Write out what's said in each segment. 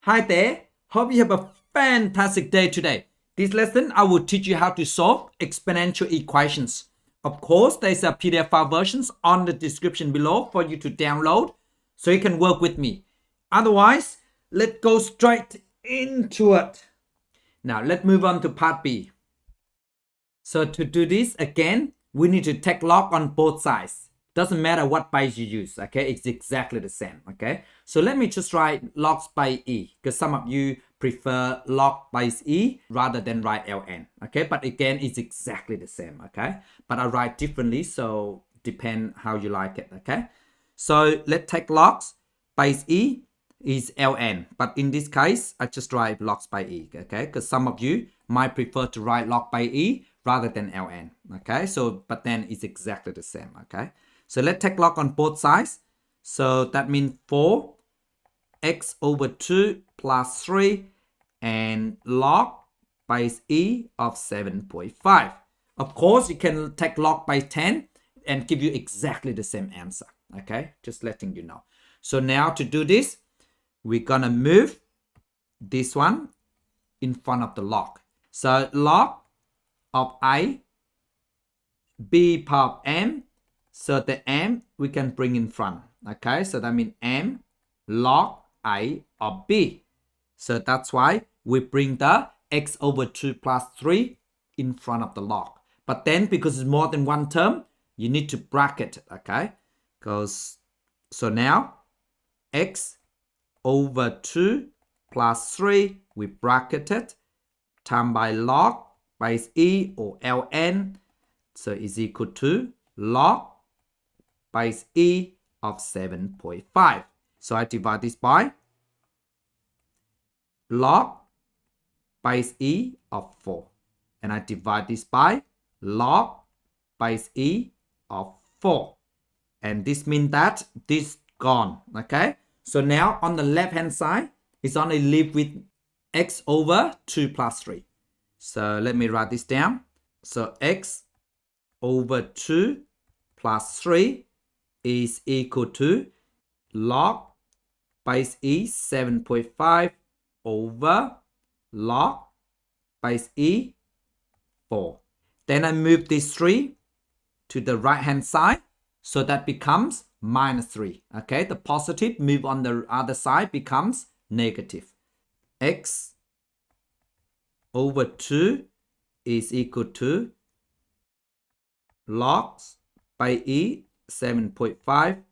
Hi there, hope you have a fantastic day today. This lesson I will teach you how to solve exponential equations. Of course, there's a PDF file versions on the description below for you to download so you can work with me. Otherwise, let's go straight into it. Now let's move on to part B. So to do this again, we need to take log on both sides. Doesn't matter what base you use, okay? It's exactly the same, okay? So let me just write log by e, because some of you prefer log by e rather than write ln, okay? But again, it's exactly the same, okay? But I write differently, so depend how you like it, okay? So let's take logs base e is ln, but in this case, I just write logs by e, okay? Because some of you might prefer to write log by e rather than ln, okay? So, but then it's exactly the same, okay? So let's take log on both sides. So that means 4x over 2 plus 3 and log base e of 7.5. Of course, you can take log by 10 and give you exactly the same answer, okay? Just letting you know. So now to do this, we're gonna move this one in front of the log. So log of a b power of m, so the m we can bring in front, okay? So that means m log a of b. So that's why we bring the x over 2 plus 3 in front of the log. But then because it's more than one term, you need to bracket it, okay? Because so now x over 2 plus 3, we bracket it, times by log base e or ln, so is equal to log base e of 7.5. So I divide this by log base e of 4. And I divide this by log base e of 4. And this means that this gone, okay? So now on the left hand side, it's only live with x over 2 plus 3. So let me write this down. So x over 2 plus 3 is equal to log base e 7.5 over log base e 4. Then I move this 3 to the right hand side, so that becomes minus 3. Okay, the positive move on the other side becomes negative. X over 2 is equal to log by e 7.5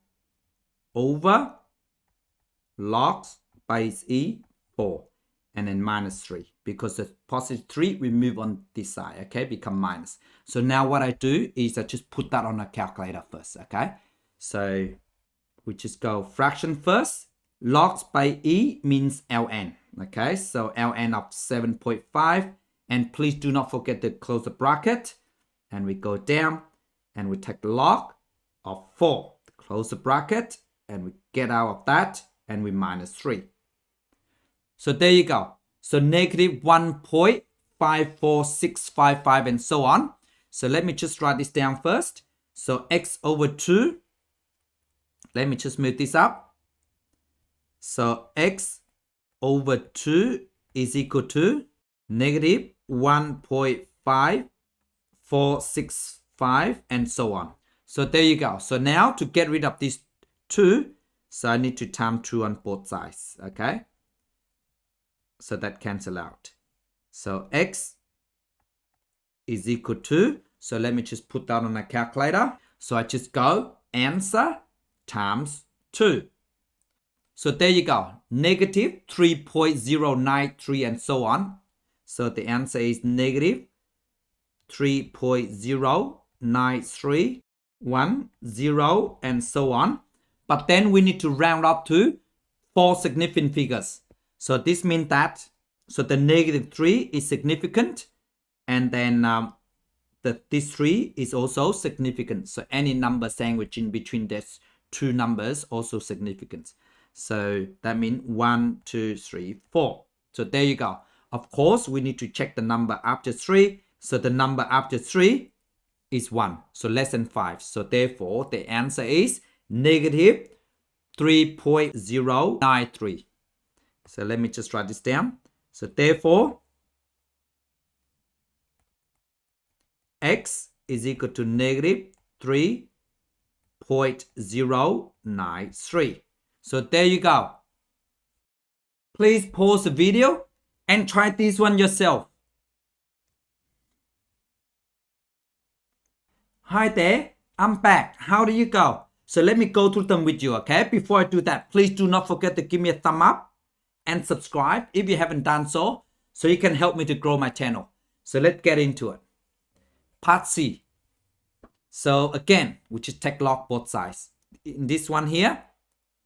over log base e 4, and then minus 3, because the positive 3 we move on this side, okay, become minus. So now what I do is I just put that on a calculator first, okay? So we just go fraction first. Logs by e means ln, okay? So ln of 7.5, and please do not forget to close the bracket, and we go down and we take log of 4, close the bracket, and we get out of that, and we minus 3. So there you go. So negative 1.54655 and so on. So let me just write this down first. So x over 2, let me just move this up. So x over 2 is equal to negative 1.5465 and so on. So there you go. So now to get rid of these 2, so I need to times 2 on both sides, okay? So that cancel out. So x is equal to, so let me just put that on a calculator. So I just go answer times 2. So there you go, negative 3.093 and so on. So the answer is negative 3.09310 and so on. But then we need to round up to 4 significant figures. So this means that, so the negative 3 is significant, and then this 3 is also significant. So any number sandwiched in between these two numbers also significant. So that means 1, 2, 3, 4. So there you go. Of course, we need to check the number after 3. So the number after 3 is 1. So less than 5. So therefore, the answer is negative 3.093. So let me just write this down. So therefore, x is equal to negative 3.093. So there you go. Please pause the video and try this one yourself. Hi there, I'm back. How do you go? So let me go through them with you, okay? Before I do that, please do not forget to give me a thumb up and subscribe if you haven't done so you can help me to grow my channel. So let's get into it. Part C. So again, we just take log both sides. In this one here,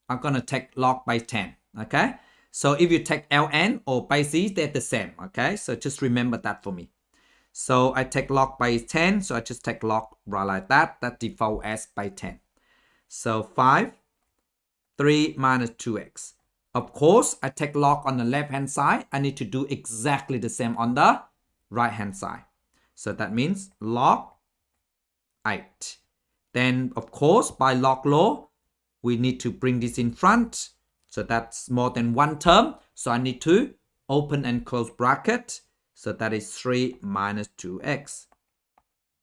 I'm going to take log by 10, okay? So if you take ln or by c, they're the same, okay? So just remember that for me. So I take log by 10, so I just take log right like that. That default as by 10. So 5, 3 minus 2x. Of course, I take log on the left-hand side. I need to do exactly the same on the right-hand side. So that means log 8. Then, of course, by log law, we need to bring this in front. So that's more than one term. So I need to open and close bracket. So that is 3 minus 2x.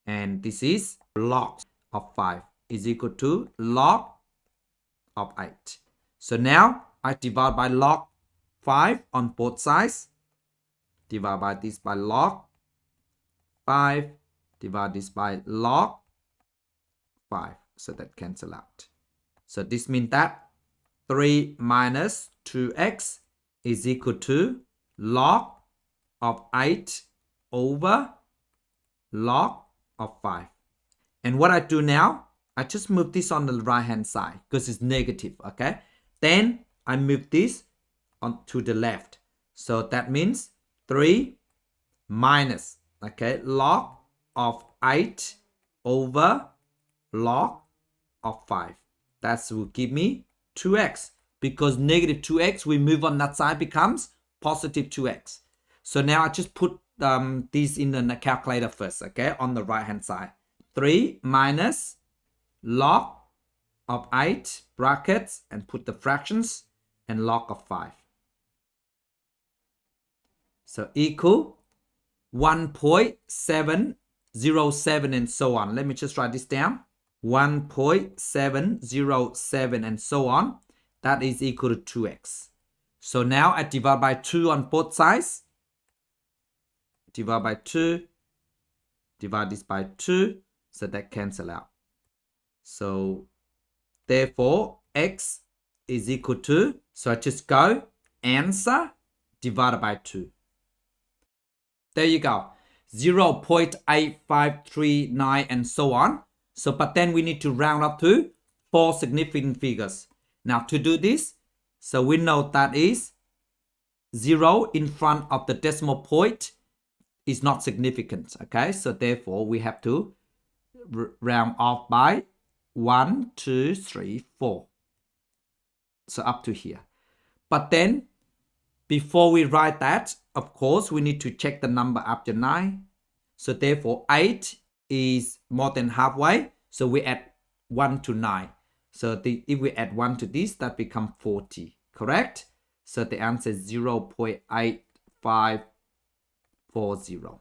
And this is log of 5 is equal to log of 8. So now I divide by log 5 on both sides. Divide by this by log 5. Divide this by log 5. So that cancel out. So this means that 3 minus 2x is equal to log of 8 over log of 5. And what I do now, I just move this on the right hand side because it's negative, okay? Then I move this on to the left. So that means 3 minus, okay, log of 8 over log of 5. That will give me 2x. Because negative 2x, we move on that side, becomes positive 2x. So now I just put these in the calculator first, okay, on the right hand side. 3 minus log of 8 brackets and put the fractions and log of 5. So equal 1.707 and so on. Let me just write this down. 1.707 and so on. That is equal to 2x. So now I divide by 2 on both sides. Divide by 2. Divide this by 2. So that cancel out. So therefore x is equal to, so I just go answer divided by 2. There you go. 0.8539 and so on. So but then we need to round up to 4 significant figures. Now to do this, so we know that is 0 in front of the decimal point is not significant, okay? So therefore we have to round off by 1, 2, 3, 4. So up to here. But then before we write that, of course, we need to check the number after 9. So therefore 8 is more than halfway. So we add 1 to 9. So if we add 1 to this, that becomes 40, correct? So the answer is 0.8540.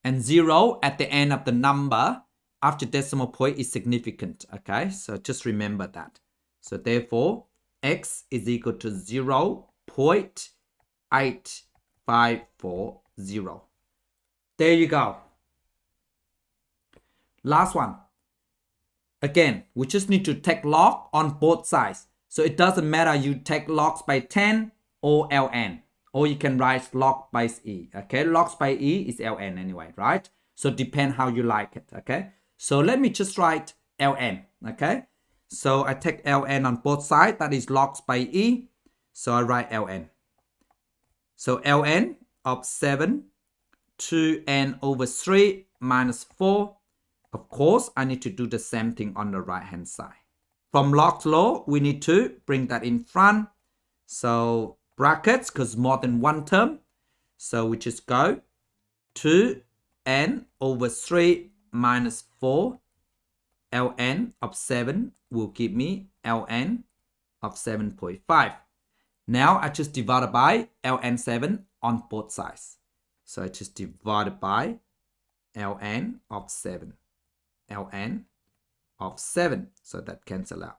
And 0 at the end of the number after decimal point is significant, okay? So just remember that. So therefore, x is equal to 0.8540. There you go. Last one. Again, we just need to take log on both sides. So it doesn't matter you take logs by 10 or ln. Or you can write log by e. Okay, logs by e is ln anyway, right? So depend how you like it, okay? So let me just write ln, okay? So I take ln on both sides, that is logs by e. So I write ln. So ln of 7, 2n over 3 minus 4. Of course, I need to do the same thing on the right hand side. From log law, we need to bring that in front. So brackets, because more than one term. So we just go 2n over 3 minus 4. ln of 7 will give me ln of 7.5. Now I just divided by ln7 on both sides. So I just divided by ln of 7. ln of 7. So that cancel out.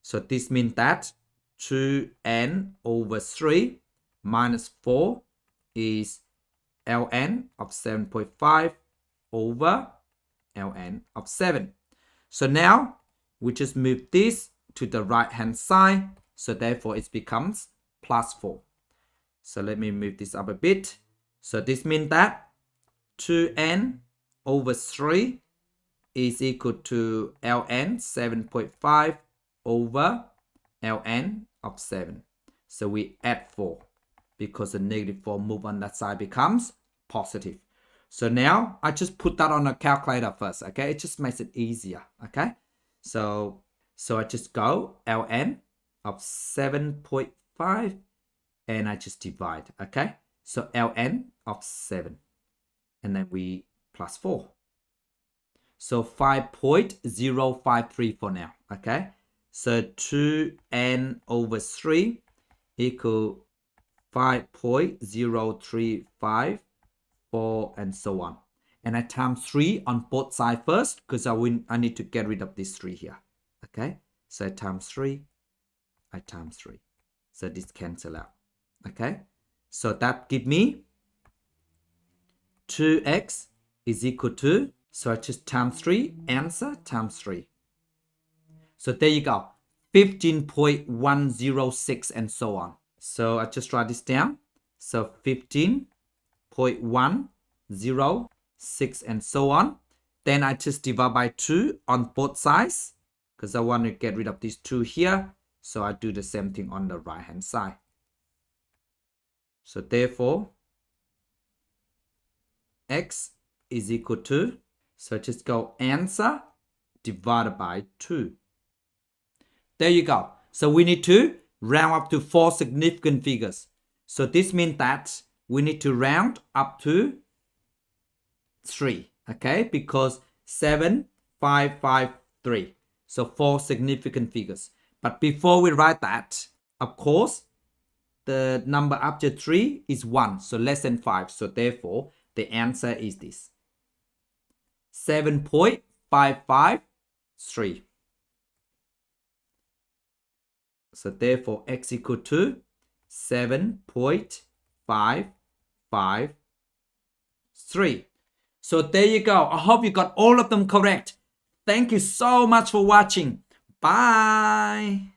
So this means that 2n over 3 minus 4 is ln of 7.5 over ln of 7. So now we just move this to the right hand side. So therefore it becomes plus 4. So let me move this up a bit. So this means that 2n over 3 is equal to ln 7.5 over ln of 7. So we add 4 because the negative 4 move on that side becomes positive. So now I just put that on a calculator first, okay? It just makes it easier, okay? So I just go ln of 7.5 and I just divide, okay? So ln of 7 and then we plus 4. So 5.053 for now, okay? So 2n over 3 equal 5.035, 4, and so on. And I times 3 on both sides first because I need to get rid of this 3 here, okay? So I times 3, I times 3. So this cancel out, okay? So that give me 2x is equal to, so I just times 3, answer times 3. So there you go, 15.106 and so on. So I just write this down. So 15.106 and so on. Then I just divide by 2 on both sides because I want to get rid of these 2 here. So I do the same thing on the right hand side. So therefore, x is equal to, so just go answer divided by 2. There you go. So we need to round up to 4 significant figures. So this means that we need to round up to 3, okay? Because 7, 5, 5, 3. So 4 significant figures. But before we write that, of course, the number after 3 is 1, so less than 5. So therefore, the answer is this. 7.553. So therefore, x equal to 7.553. So there you go. I hope you got all of them correct. Thank you so much for watching. Bye.